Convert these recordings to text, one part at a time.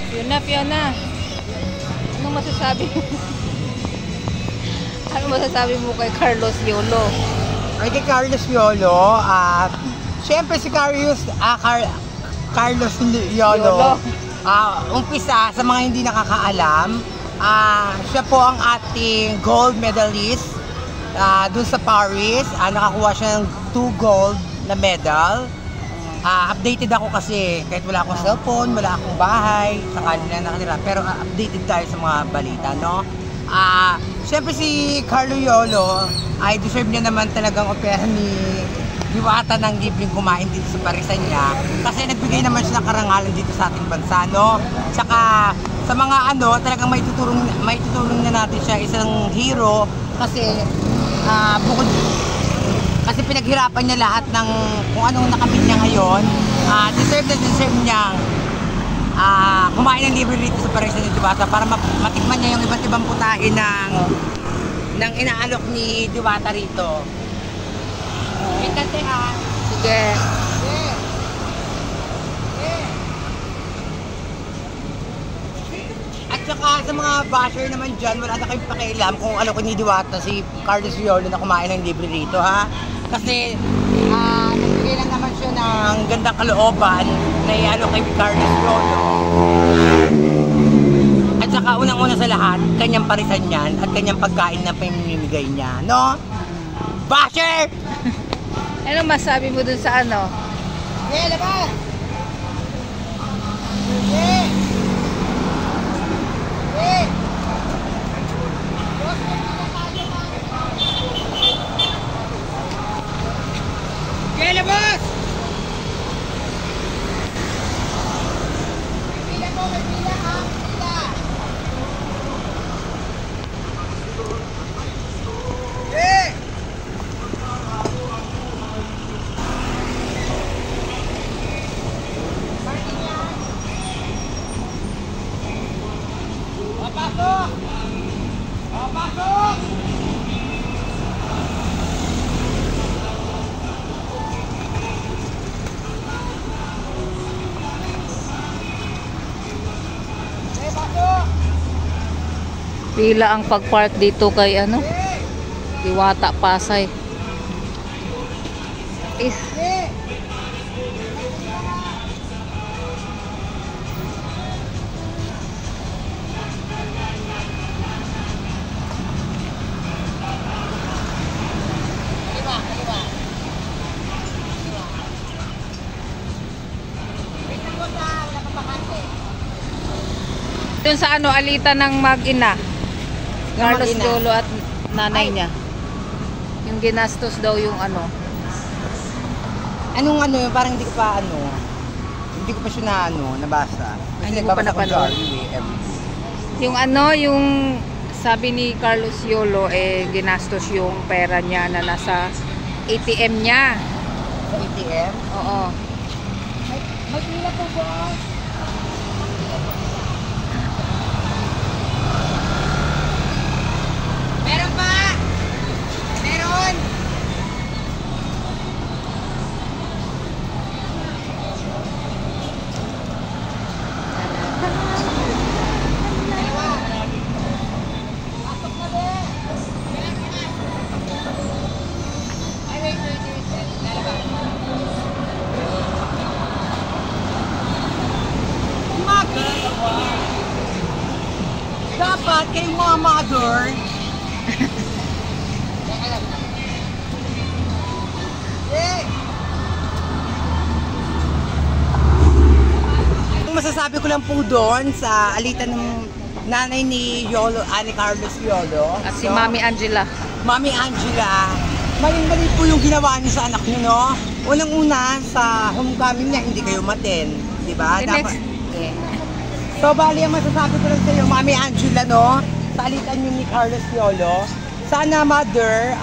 Yun na, Fiona. Anong masasabi mo? Ano masasabi mo kay Carlos Yolo? Ay, kay Carlos Yolo, siyempre si Carlos Yolo, umpisa sa mga hindi nakakaalam, siya po ang ating gold medalist dun sa Paris. Nakakuha siya ng 2 gold na medal. Updated ako kasi kahit wala akong cellphone, wala akong bahay, sa kanila nakatira, pero updated tayo sa mga balita, no? Siyempre si Carlo Yolo ay deserve niya naman talagang opera ni Diwata ng libreng kumain dito sa parisan niya kasi nagbigay naman siya ng karangalan dito sa ating bansa, no? Tsaka sa mga talagang may tutulong na natin siya, isang hero kasi bukod kasi pinaghirapan niya lahat ng kung anong nakamit niya ngayon. Deserve niya kumain ng libre dito sa parisan ni Diwata para matikman niya yung iba't ibang putahe ng inaalok ni Diwata rito. Sige. At saka sa mga basher naman dyan, wala na kayong pakialam kung ano ko ni Diwata si Carlos Yolo na kumain ng libre rito, ha? Kasi nagbigay lang naman siya ng gandang kalooban na ialok kay Carlos Yolo. At saka unang-una sa lahat, kanyang parisan yan at kanyang pagkain na pinimigay niya, no? Basher! Ano masabi mo dun sa ano? Labas! Labas! May pila ha? Pasok! Pasok! Pila ang pag-park dito kay Diwata Pasay. Doon sa alita ng mag-ina, Carlos Yolo at nanay niya. Yung ginastos daw yung Anong yun? Parang hindi ko pa hindi ko pa siya nabasa. Hindi ko pa napanood. Yung yung sabi ni Carlos Yolo, ginastos yung pera niya na nasa ATM niya. Sa ATM? Oo. May pila po, boss. Meron pa! Meron! Pasok na be! Ay, wait. Lalabas. Dapat kayong mga mother ang masasabi ko lang po doon sa alitan ng nanay ni Yolo, ni Carlos Yolo at si Mami Angela. Mami Angela, maling-mali po yung ginawa niyo sa anak niyo, no? Unang-una sa homecoming niya, hindi kayo maten, di ba? Dapat. So, bali ang masasabi ko lang sa iyo, Mami Angela, no? Sa alitan niyo ni Carlos Yolo, sana mother,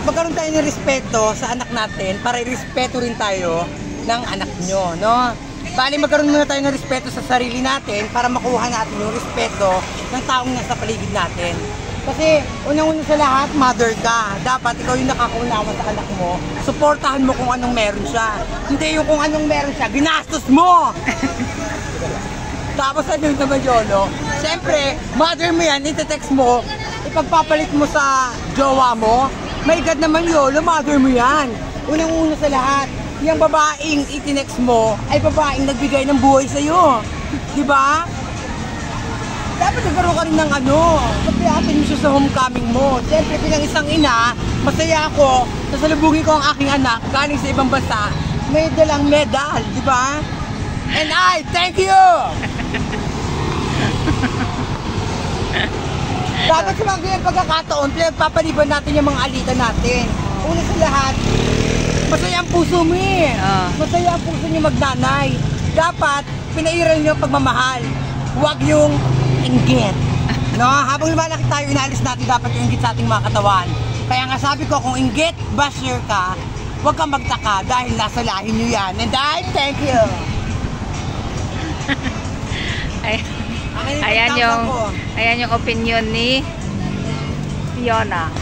magkaroon tayo ng respeto sa anak natin para i-respeto rin tayo ng anak nyo, no? Bali, magkaroon muna tayo ng respeto sa sarili natin para makuha natin yung respeto ng taong nasa paligid natin. Kasi, unang-una sa lahat, mother ka. Dapat ikaw yung nakakaunawa sa anak mo. Suportahan mo kung anong meron siya. Hindi yung kung anong meron siya, ginastos mo! Tapos ano yung naman Yolo? Siyempre, mother mo yan, itetext mo, ipagpapalit mo sa jowa mo. My God naman Yolo, mother mo yan. Unang-una sa lahat, yung babaeng itinext mo ay babaeng nagbigay ng buhay sa'yo. Diba? Dapat nagkaroon ka rin ng pagpiatin mo siya sa homecoming mo. Siyempre, bilang isang ina, masaya ako, sasalubungin ko ang aking anak galing sa ibang bansa, may dalang medal, di ba? And I thank you! Dapat sa mga ganyan pagkakataon, pinagpapaliban natin yung mga alita natin. Una sa lahat, masaya ang puso mo eh. Masaya ang puso niyo magnanay. Dapat, pinairal niyo ang pagmamahal. Huwag yung inggit. No? Habang lumalaki tayo, inaalis natin dapat yung inggit sa ating mga katawan. Kaya nga sabi ko, kung inggit, basher ka, huwag kang magtaka dahil nasa lahi niyo yan. And I thank you. Ayan yung opinion ni Fiona.